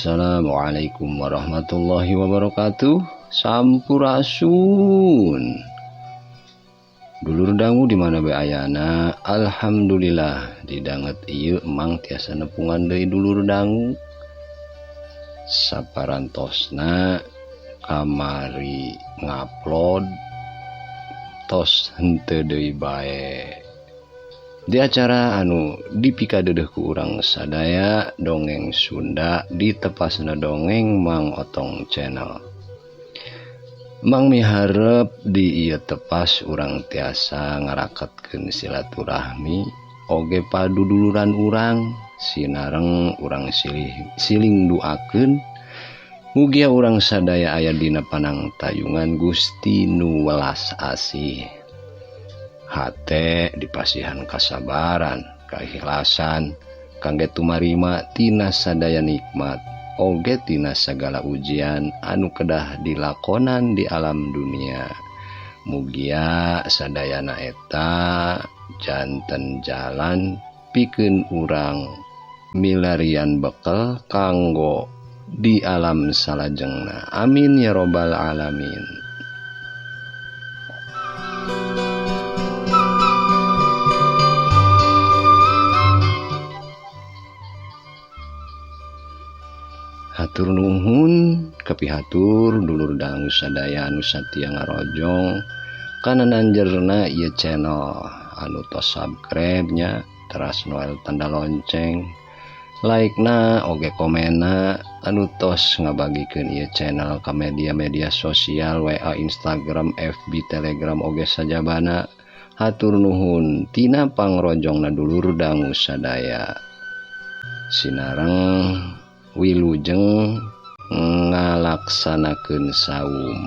Assalamualaikum warahmatullahi wabarakatuh. Sampurasun. Dulur dangu di mana be ayana, alhamdulillah didanget ieu emang tiasa nepungan deui dulur dangu. Saparantosna kamari ngupload tos henteu deui bae. Di acara anu dipikadeudeuh ku urang sadaya dongeng Sunda di tepasna dongeng Mang Otong channel. Mang miharep di ieu tepas urang tiasa ngaraketkeun silaturahmi oge paduduluran urang sinareng urang siling duakeun mugia urang sadaya aya dina panangtayungan Gusti nu welas asih. Hate dipasihan kasabaran, kaikhlasan, kangge tumarima tina sadaya nikmat, oge tina sagala ujian anu kedah dilakonan di alam dunia. Mugia sadayana eta janten jalan pikeun urang milarian bekel kanggo di alam salajengna. Amin ya robbal alamin. Hatur nuhun kapihatur dulur dangu sadaya anu satia ngarojong kana nanjerna ieu channel anu tos subscribe nya teras noel tanda lonceng like na oge komena anu tos ngabagikeun ieu channel ka media-media sosial WA Instagram FB Telegram oge sajabana. Hatur nuhun tina pangrojongna dulur dangu sadaya sinareng wilujeng ngalaksanakeun saum.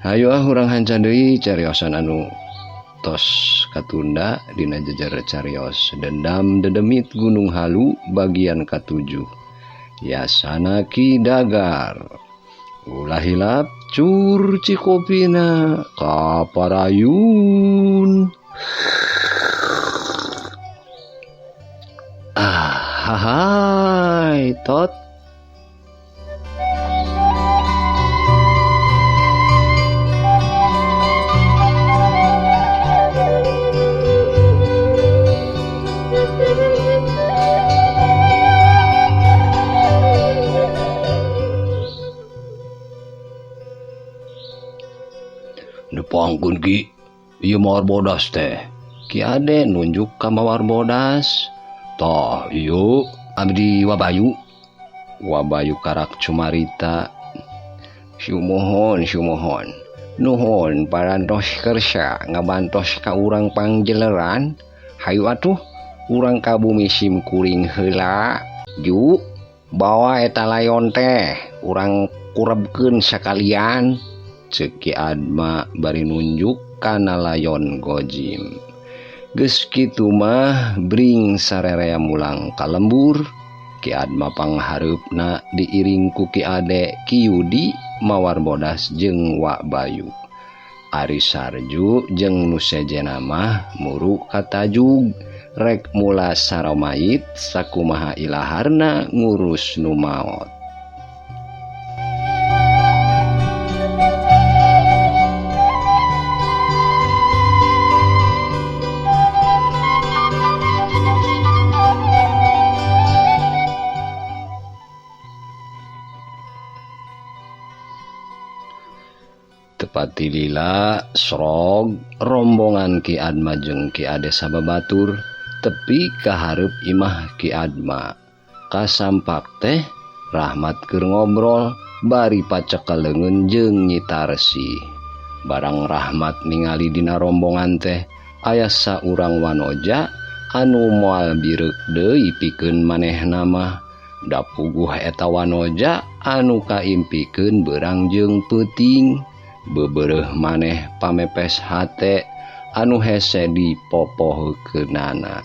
Hayu urang hanca deui cariosan anu tos katunda dina jejer carios Dendam Dedemit Gunung Halu bagian ka-7. Yasana Ki Dagar. Ulah hilap cur cikopina kaparayun. Hai tot. Nepangkeun Ki, ieu mawar bodas teh. Ki Ade nunjuk ka mawar bodas. Tah ieu abdi Wabayu. Wabayu karak cumarita. Syumohon. Nuhun parantos kersa ngabantos ka urang pangjeleran. Hayu atuh urang ka bumi sim kuring heula. Ju bawa eta layon teh urang kurebkeun sakalian. Ceuk Ki Adma bari nunjuk kana layon gojim. Geus kitu mah bring sarerea mulang ka lembur. Ki Adma panghareupna diiring ku Ki Ade, Ki Yudi, mawar bodas jeung Wak Bayu. Ari Sarju jeung nu sejena mah muru katajug rek mula saromait sakumaha ilaharna ngurus nu maot. Tepati lila srog rombongan Ki Adma jeung Ki Ade sababatur tepi ka hareup imah Ki Adma. Kasampak teh Rahmat keur ngobrol bari pacekeleungeun jeung Nyi Tarsi. Barang Rahmat ningali dina rombongan teh aya saurang wanoja anu moal bireuk deui pikeun manehna mah. Da puguh eta wanoja anu kaimpikeun beurang jeung peuting. Bebereuh maneh pamepes hate anu hese dipopohkeunana.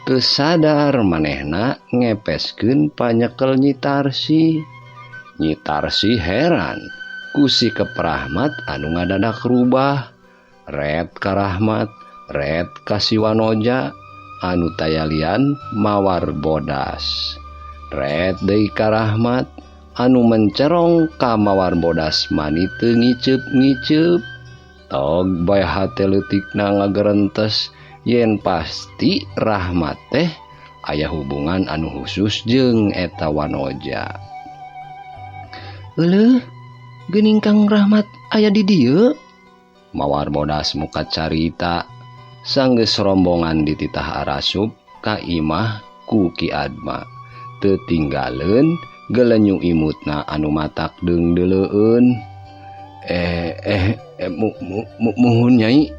Teu sadar manehna ngepeskeun panyekel Nyi Tarsi. Nyi Tarsi heran ku sikep Rahmat anu ngadadak rubah. Ret ka Rahmat, ret ka si wanoja anu tayalian mawar bodas. Ret deui ka Rahmat anu mencerong ka mawar bodas mani teu ngiceup-ngiceup. Tog bae hate leutikna ngagerentes yen pasti Rahmat teh aya hubungan anu khusus jeung eta wanoja. Euleuh, geuning Kang Rahmat aya di dieu? Mawar bodas muka carita sanggeus rombongan dititah arasup ka imah ku Ki Adma. Teu tinggaleun gelenyu imutna anu matak deung-deleueun. Muhun Nyai,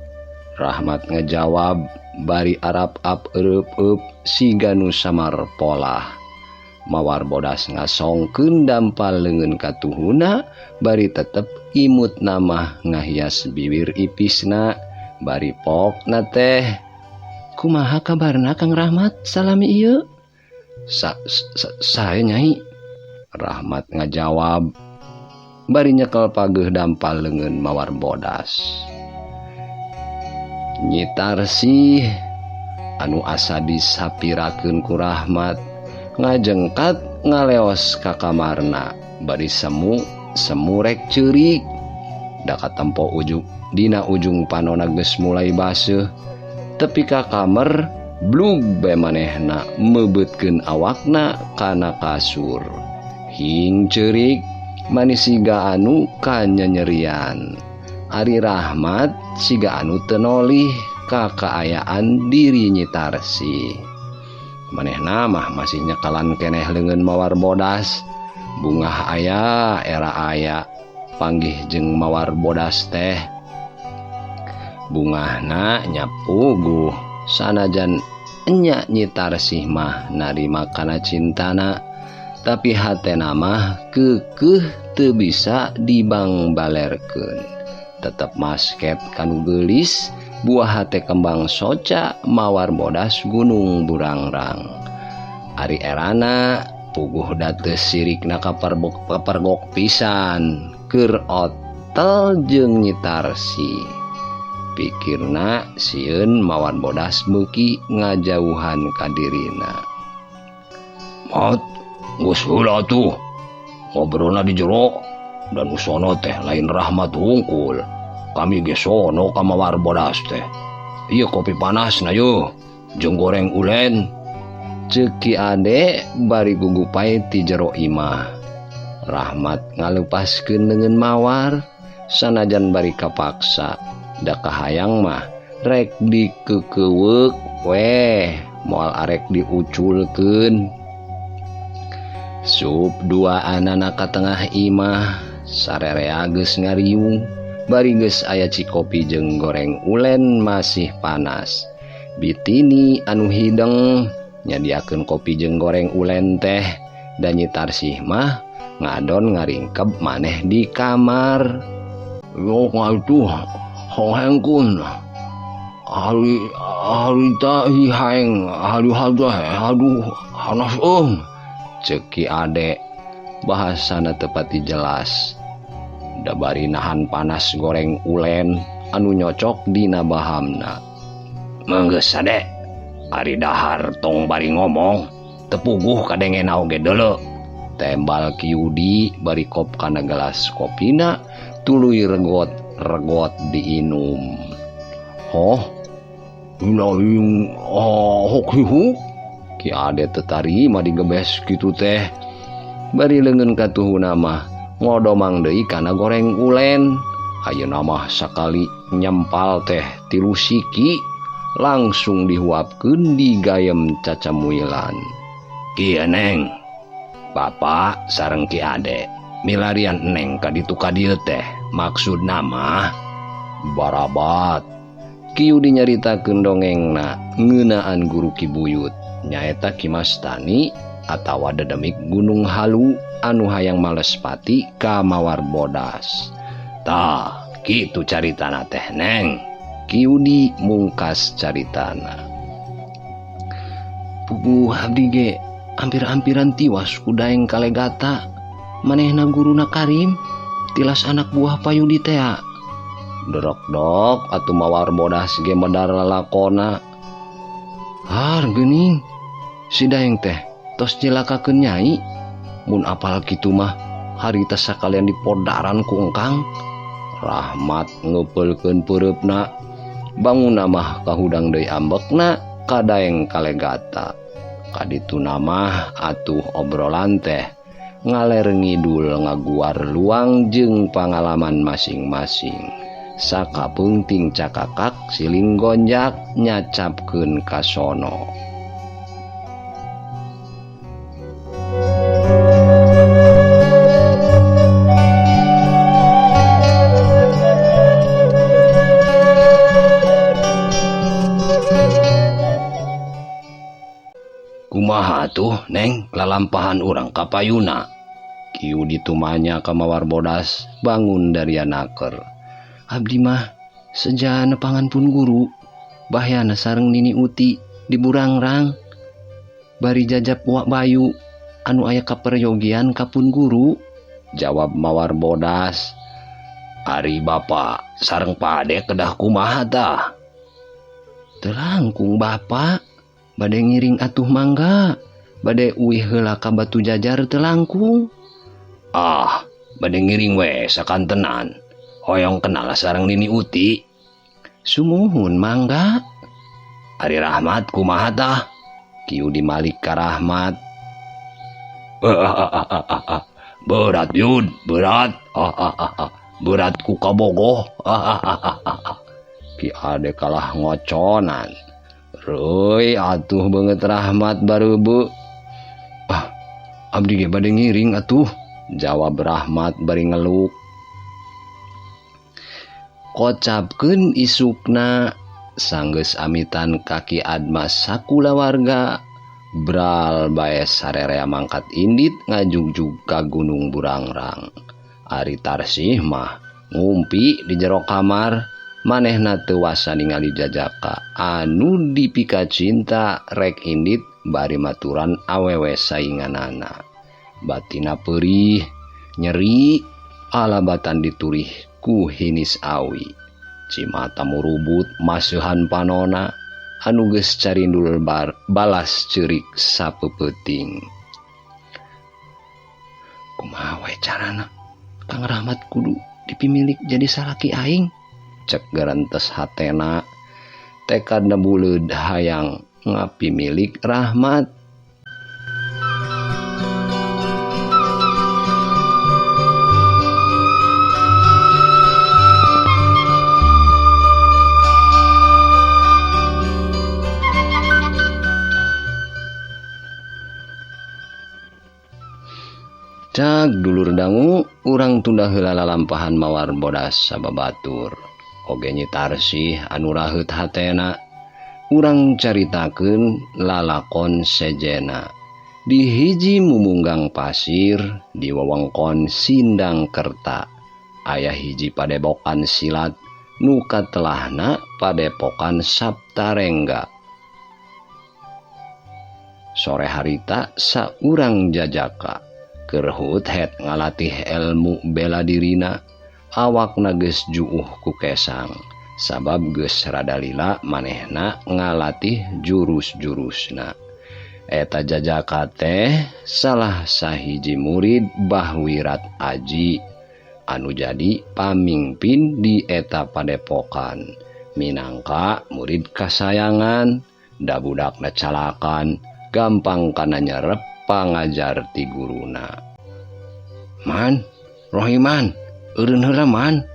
Rahmat ngejawab bari arap-ap eueup-eup siga nu samar polah. Mawar bodas ngasongkeun dampal leungeun ka tuhuna bari tetep imutna mah ngahias bibir ipisna. Bari pokna teh, kumaha kabarna Kang Rahmat salami ieu? Sae Nyai, Rahmat ngajawab bari nyekel pageuh dampal leungeun mawar bodas. Nyi Tarsih anu asa disapirakeun ku Rahmat ngajengkat ngaleos ka kamarna bari semu rek ceurik. Da katempo dina ujung panonna geus mulai baseuh, tepi ka kamar blug bae manehna meubeutkeun awakna kana kasur. Hing ceurik manis siga anu kanyanyerian. Ari Rahmat siga anu teu nolih ka kaayaan diri Nyi Tarsih. Manehna mah masih nyekalan keneh leungeun mawar bodas. Bungah aya, era aya, panggih jeung mawar bodas teh. Bungahna nyapuguh sanajan enya Nyi Tarsih mah narima kana cintana, tapi hatena mah keukeuh teu bisa dibangbalerkeun. Tetep masket kanu geulis buah hate kembang soca mawar bodas gunung burangrang. Ari erana puguh dates sirikna kapergok pisan keur otel jeung Nyi Tarsih. Pikirna sieun mawar bodas beuki ngajauhan ka dirina. Mat, geus heula tuh ngobrolna di jero, dan usono teh lain Rahmat hungkul. Kami ge sono ka mawar bodas teh. Ieu kopi panas na yeuh jeung goreng ulen. Ceuk Ki Ade bari gugupai ti jero imah. Rahmat ngaleupaskeun leungeun mawar sanajan bari kapaksa. Da kahayang mah rek dikeukeuweuk weh moal arek diuculkeun. Sup dua anana ka tengah imah sarerea geus ngariung bari geus aya cikopi jeung goreng ulen masih panas. Bitini anu hideng nyadiakeun kopi jeung goreng ulen teh, dan Nyi Tarsih mah ngadon ngaringkeb maneh di kamar. Yo ngatuh hengkun hari ta hihaeng aduh hanas ceuk Ki Ade bahasana teu pati jelas. Da bari nahan panas goreng ulen anu nyocok dina bahamna. Manggeus Ade, ari dahar tong bari ngomong tepuguh kadengena oge deuleu. Tembal Ki Yudi bari kop kana gelas kopina tuluy regot diinum. Inaing hokhihu Ki Ade teu tarima digebes kitu teh. Bari leungeun ka tuhuna mah ngodomang deui kana goreng ulen. Ayeuna mah sakali nyempal teh 3 siki langsung dihuapkeun di gayem cacamuilan. Kieu Neng, Bapak sareng Ki Ade milarian Neng ka ditu ka dieu teh maksudna mah barabat. Ki Yudi nyaritakeun dongengna ngeunaan guru Ki Buyut nyaeta Ki Mastani atawa dedemik Gunung Halu anu hayang malespati ka mawar bodas. Tah, kitu caritana teh Neng. Ki Yudi mungkas caritana. Puguh abdi ge hampir-hampiran tiwas ku daeng kalegata. Manehna guruna Karim tilas anak buah Payudi teh. Derok-dok atuh mawar bodas ge medar lalakona. Har geuning si daeng teh tos nyelakakeun nyai. Mun apal kitu mah harita sakalian dipodaran ku engkang. Rahmat ngeupelkeun peureupna. Bangunna mah kahudang deui ambekna kadaeng kalegata. Kadituna mah atuh obrolan teh ngaler ngidul ngaguar luang jeung pangalaman masing-masing. Sakapeungting cakakak siling gonjak nyacapkeun ka sono. Kumaha tuh Neng lalampahan urang ka payuna? Kieu ditumanya ka Mawar Bodas bangun dari anaker. Abdi mah seja nepangan pun guru, bahyana sareng Nini Uti di Burangrang. Bari jajab Wak Bayu anu aya kaperyogian ka pun guru, jawab Mawar Bodas. Ari Bapak sareng Pade kedah kumaha tah? Teu langkung Bapak, bade ngiring atuh mangga, bade uih heula ka Batu Jajar teu langkung. Ah, bade ngiring we sakantenan. Hoyong kenal sareng Nini Uti. Sumuhun mangga. Ari Rahmat kumaha tah? Kieu dimalik ka Rahmat. Berat Yud, berat. Berat ku kabogoh. Ki ade kalah ngoconan. Reuy atuh beungeut Rahmat bareubeuk. Abdi ge bade ngiring atuh, jawab Rahmat bari ngeluk. Kocapkeun isukna sanggeus amitan kaki Admas sakula warga bral bae sarerea mangkat indit ngajugjug ka Gunung Burangrang. Ari Tarsih mah ngumpi di jero kamar, manehna teu wasa ningali Jajaka anu dipika cinta rek indit bari maturan awewe sainganana. Batina peurih nyeri alabatan diturih ku hinis awi. Cimata murubut maseuhan panona anu geus carindul balas ceurik sapeupeting. Kumaha we carana Kang Rahmat kudu dipimilik jadi salaki aing? Cek garentes hatena. Tekadna buleud hayang ngapimilik Rahmat. Cak dulur dangu urang tunda heula lalampahan Mawar Bodas sababatur. Oge nyi Tarsih anu raheut hatena. Urang caritakeun lalakon sejena. Di hiji mumunggang pasir di wewengkon Sindang Kerta. Aya hiji padepokan silat nu katelahna padepokan Saptarengga. Sore harita saurang Jajaka kerhut het ngalatih ilmu bela dirina. Awakna geus juuh ku kesang, sabab geus rada lila manehna ngalatih jurus-jurusna. Eta Jajaka teh salah sahiji murid Bahwirat Aji anu jadi pamingpin di eta padepokan, minangka murid kasayangan. Da budakna calakan gampang kana nyerep pangajar ti guruna. Man, Rohiman, eureun heula man.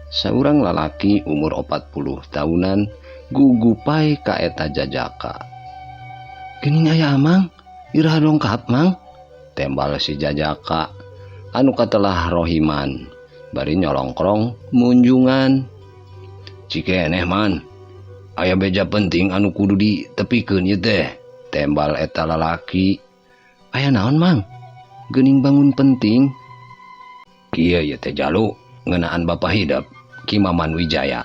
Saurang lalaki umur 40 tahunan gugupai ka eta Jajaka. Geuning aya Amang, iraha dongkap Mang, tembal si Jajaka anu katelah Rohiman bari nyolongkrong munjungan. Cikeneh man, aya beja penting anu kudu ditepikeun ieu teh, tembal eta lalaki. Aya naon Mang? Geuning bangun penting. Kieu ieu teh jalu ngeunaan Bapa Hidep Ki Maman Wijaya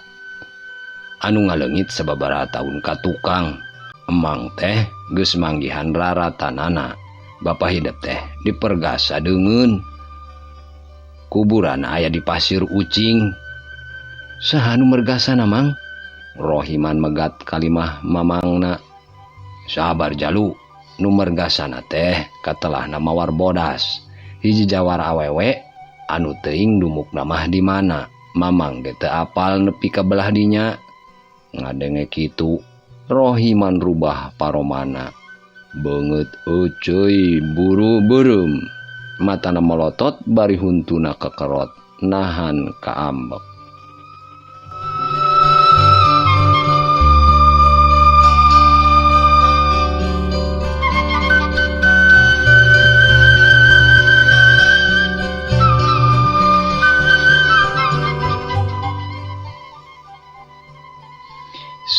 anu ngaleungit sababaraha taun ka tukang. Emang teh geus manggihan raratanana. Bapa Hidep teh dipergasa deungeun. Kuburan aya di Pasir Ucing. Saha nu mergasana Mang? Rohiman megat kalimah mamangna. Sabar jalu, numergasana teh katelah nama Warbodas. Hiji jawara awewe anu teuing dumukna mah di mana. Mamang ge teu apal nepi ka belah dinya. Ngadenge kitu Rohiman rubah paromana. Beungeut euceuy buru beureum. Matana melotot bari huntuna kekerot nahan kaambek.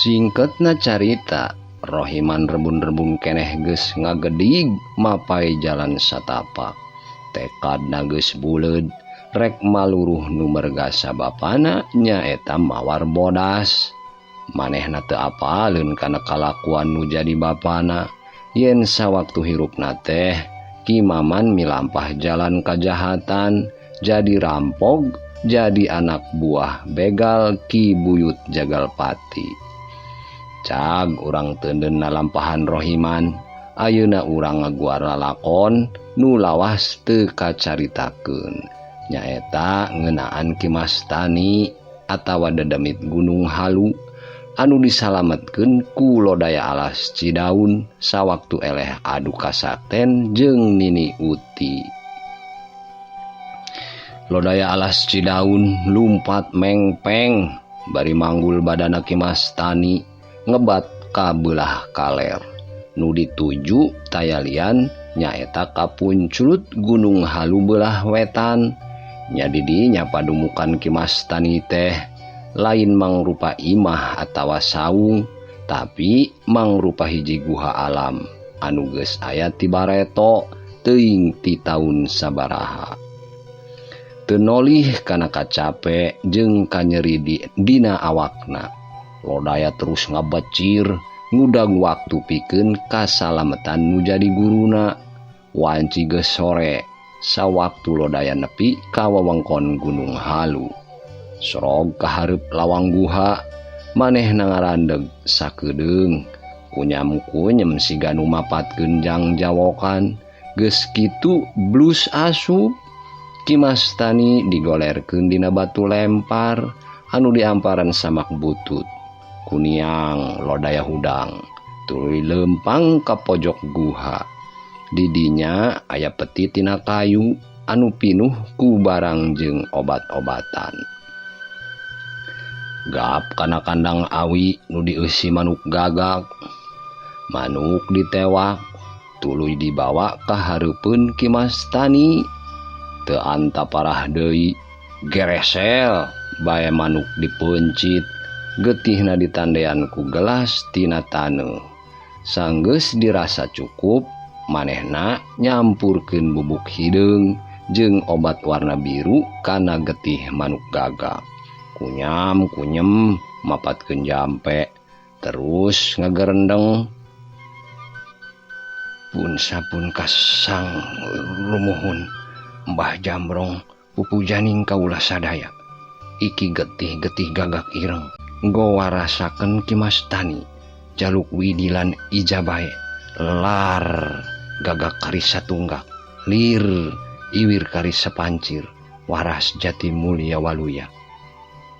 Singkatna carita, Rohiman rebun-rebun keneh geus ngagedig mapai jalan satapak. Tekadna geus buleud rek maluruh nu mergasa bapana nyaeta Warbodas. Manehna teu apaleun kana kalakuan nu jadi bapana. Yen sawaktu hirupna teh Ki Maman milampah jalan kajahatan, jadi rampog, jadi anak buah begal Ki Buyut Jagalpati. Cag urang teundeunna lampahan Rohiman, ayeuna urang ngaguar lalakon nu lawas teu kacaritakeun. Nyaeta ngeunaan Ki Mastani atawa dedemit Gunung Halu anu disalametkeun ku Lodaya Alas Cidaun sawaktu eleh adu kasakten jeung Nini Uti. Lodaya Alas Cidaun lumpat mengpeng bari manggul badana Ki Mastani ngebat ka beulah kaler. Nu dituju tayalian nyaeta ka punculut Gunung Halu beulah wetan. Nya di dinya padumukan Ki Mastani teh lain mangrupa imah atawa saung, tapi mangrupa hiji guha alam anu geus aya ti Bareto teuing ti taun sabaraha. Teu nolih kana kacape jeung kanyeri dina awakna. Lodaya terus ngabecir ngudag waktu pikeun kasalametan nu jadi guruna. Wanci geus sore sawaktu Lodaya nepi ka wewengkon Gunung Halu. Sorog kahareup lawang guha, manehna ngarandeg sakeudeung. Kunyam-kunyem siga nu mapatkeun jang jawokan. Geus kitu blus asup, Ki Mastani digolerkeun dina batu lempar anu diamparan samak butut. Kuniang Lodaya hudang tuluy lempang ka pojok guha. Di dinya aya peti tina kayu anu pinuh ku barang jeung obat-obatan. Gap kana kandang awi nu dieusi manuk gagak. Manuk ditewak tuluy dibawa ka hareupeun Ki Mastani. Teu anta parah deui, geresel bae manuk dipencit. Getihna ditandean ku gelas tina taneuh. Sanggeus dirasa cukup, manehna nyampurkeun bubuk hideung jeung obat warna biru kana getih manuk gagak. Kunyam kunyem mapatkeun jampe, terus ngagerendeng. Pun sapun kasang lumuhun Mbah Jambrong pupujaning kaula sadaya. Iki getih-getih gagak ireng nggo warasakeun Ki Mastani jaluk widilan ijabae lar gagak kari satunggak lir iwir kari sapancir waras jati mulia waluya.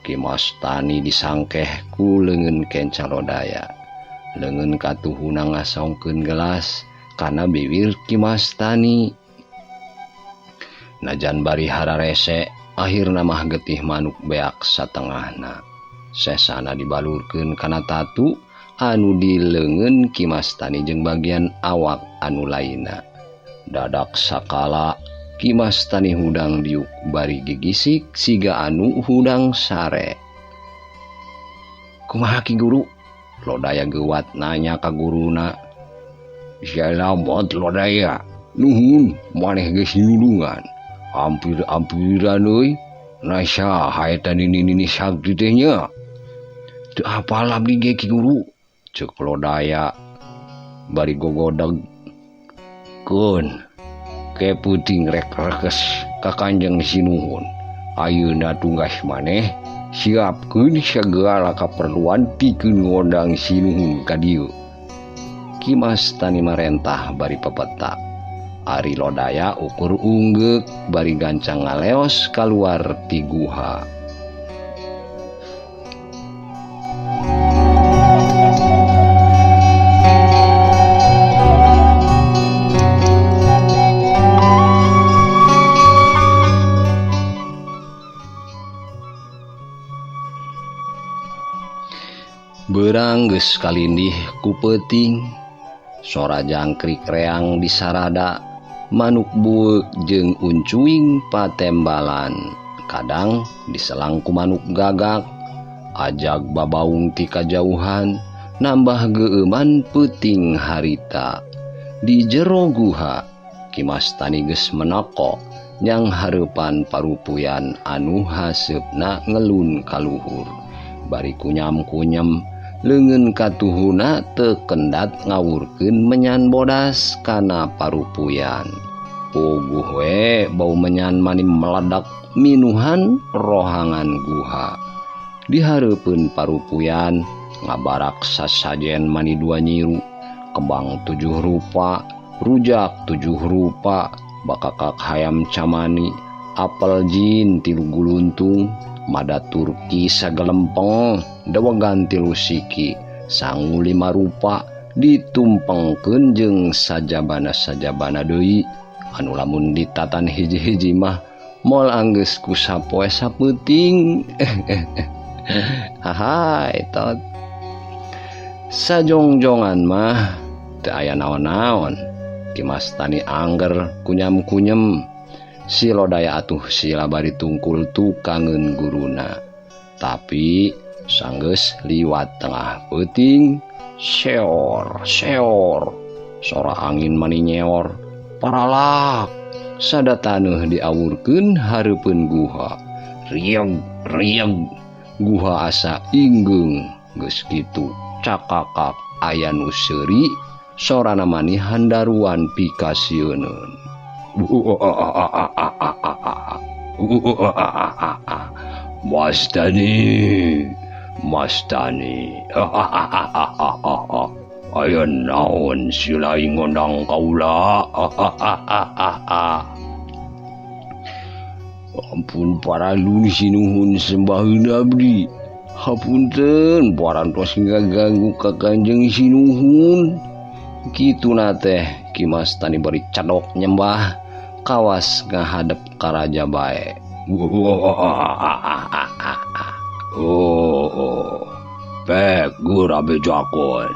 Ki Mastani disangkeh ku leungeun kencang Lodaya. Leungeun katuhuna ngasongkeun gelas kana bibir Ki Mastani. Najan bari hararese akhirna mah getih manuk beak satengahna. Sesana dibalurkeun kana tatu anu dileungeun Ki Mastani jeung bagian awak anu lainna. Dadak sakala Ki Mastani hudang diuk bari gigisik siga anu hudang sare. Kumaha Ki Guru? Lodaya geuwat nanya ka guruna. Salamat Lodaya, nuhun maneh geus nyulungan. Hampir-hampiran euy. Nasaha eta nini sakti teh nya? Teu apal abdi ge Ki Guru, ceuk Lodaya bari gogodeg. Keun ke puting rek rekes ka Kanjeng Sinuhun. Ayeuna tunggas maneh siapkeun sagala kaperluan pikeun ngondang Sinuhun ka dieu. Kimastani marentah bari pepetak. Ari lodaya ukur unggek bari gancang ngaleos keluar ti guha. Beurang geus kalindih ku peuting, sora jangkrik reang di sarada, manuk bueuk jeung uncuing patembalan, kadang diselang ku manuk gagak, ajag babaung ti kajauhan, nambah geeuman peuting harita. Di jero guha, Kimastani geus menoko, nyang hareupan parupuyan anu haseupna ngelun kaluhur. Bari kunyam-kunyem, leungeun katuhuna teu kendat ngawurkeun menyan bodas kana parupuyan. Puguh we bau menyan mani meledak minuhan rohangan guha. Di hareupeun parupuyan ngabarak sasajen mani dua nyiru, kembang 7 rupa, rujak 7 rupa, bakakak hayam camani, apel jin 3 guluntung, mada turki sagelempeng, dawegan 3 siki, sangu 5 rupa, ditumpengkeun jeung sajabana-sajabana deui, anu lamun ditatan hiji-hiji mah moal anggeus ku sapoe sapeuting. Hahai tot. Sajongjongan mah teu aya naon-naon. Kimastani angger kunyam-kunyem. Si lodaya atuh sila bari tungkul tukangeun guruna. Tapi sanggeus liwat tengah peuting, seor sora angin mani nyeor, paralak sadataneuh diawurkeun hareupeun guha. Rieg guha asa inggeung. Geus kitu cakakak aya nu seuri, sorana mani handaruan pikasieun. Mastani, aya naon silai ngondang kaula? Ampun paralun sinuhun sembaheun abdi. Hapunten parantos ngaganggu ka Kanjeng Sinuhun. Kituna teh Kimastani bari cadok nyembah, kawas ngahadep ka raja bae. Pek gura bejakon,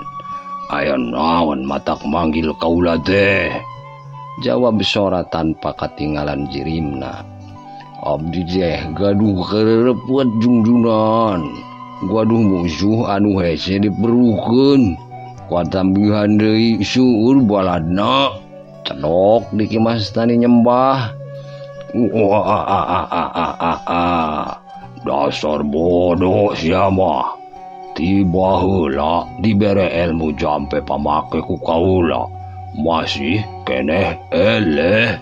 aya naon matak manggil kaula teh? Jawab sora tanpa katinggalan jirimna. Abdi teh gaduh kareureupet jungjunan, gaduh musuh anu hese diperuhkeun, kuatambihan deui suur baladna. Cedok di Kimastani nyembah. Dasar bodoh sia mah. Tiba heula dibere ilmu jampe pamake ku kaula, masih keneh eleh.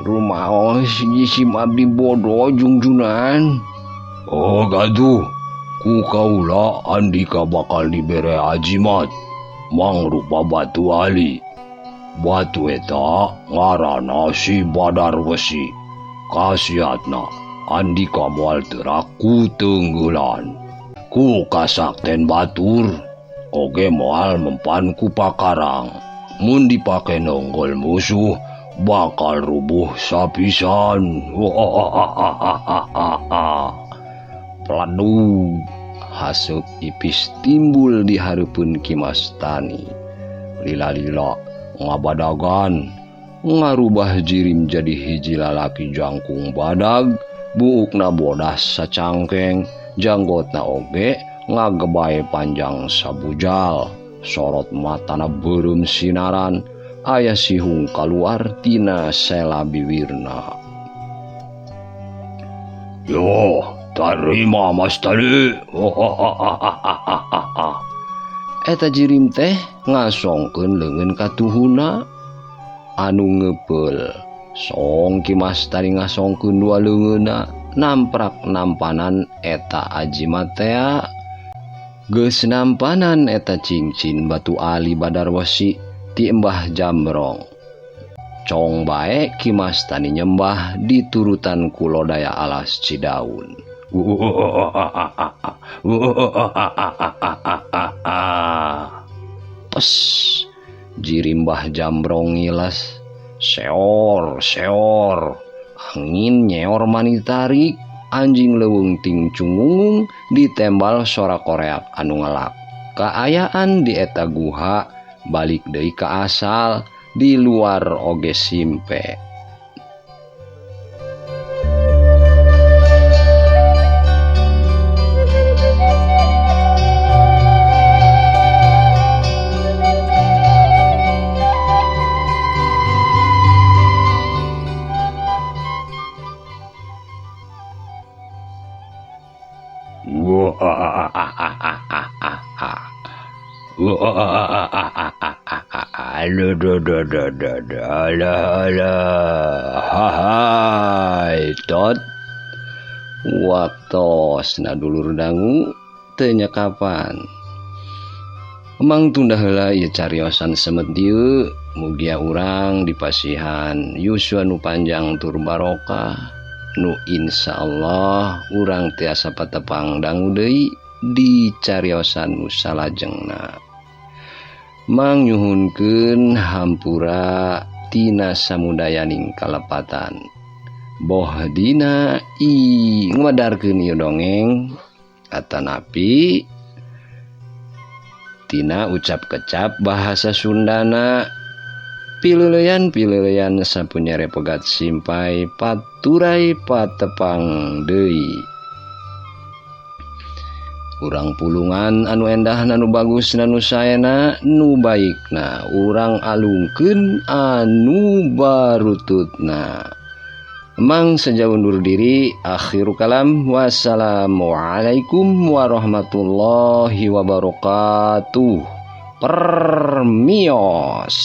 Rumaos jisim abdi bodoh jungjunan. Oh gaduh, ku kaula andika bakal dibere ajimat mangrupa batu ali. Batu eta ngaranna si Badar Wesi. Kasiatna andika moal teurak ku teunggulan. Ku kasakten batur oge moal mempan ku pakarang. Mun dipake nonggol musuh bakal rubuh sapisan. Peladu haseup ipis timbul di hareupeun Kimastani. Lila-lila ngabadagan, ngarubah jirim jadi hiji lalaki jangkung badag, buukna bodas sacangkeng, janggotna oge ngagebae panjang sabujal, sorot matana beureum sinaran, aya sihung kaluar tina sela bibirna. Yo, tarima Mastani. Eta jirim teh ngasongkeun leungeun katuhuna anu ngeupel. Song Kimastani ngasongkeun dua leungeunna, namprak nampanan eta ajimat tea. Geus nampanan eta cincin batu ali badarwasi ti Embah Jambrong. Cong bae Kimas tani nyembah diturutan ku lodaya alas Cidaun. Pes, jiri Mbah Jambrong ngilas. Seor, seor, angin nyeor mani tarik, anjing leuweung ting cungungung ditembal sora koreak anu ngelak. Kaayaan di eta guha balik deui ka asal di luar oge simpe. Hai tot waktos nadulur dangu teu nyekapan. Emang tunda heula ieu cariosan semet dieu mugia urang dipasihan yuswa nu panjang tur barokah nu insyaallah urang tiasa patepang dangu deui di cariosan nu salajengna. Mang nyuhunkeun hampura tina samudayaning kalepatan. Boh dina ngemadarkeun ieu dongeng atanapi tina ucap-kecap bahasa Sundana pileuleyan sapunyere pegat simpai paturai patepang deui. Urang pulungan anu endah anu bagus anu saena nu baikna urang alungkeun anu barututna. Emang sejauh undur diri akhiru kalam wassalamualaikum warahmatullahi wabarakatuh. Permios.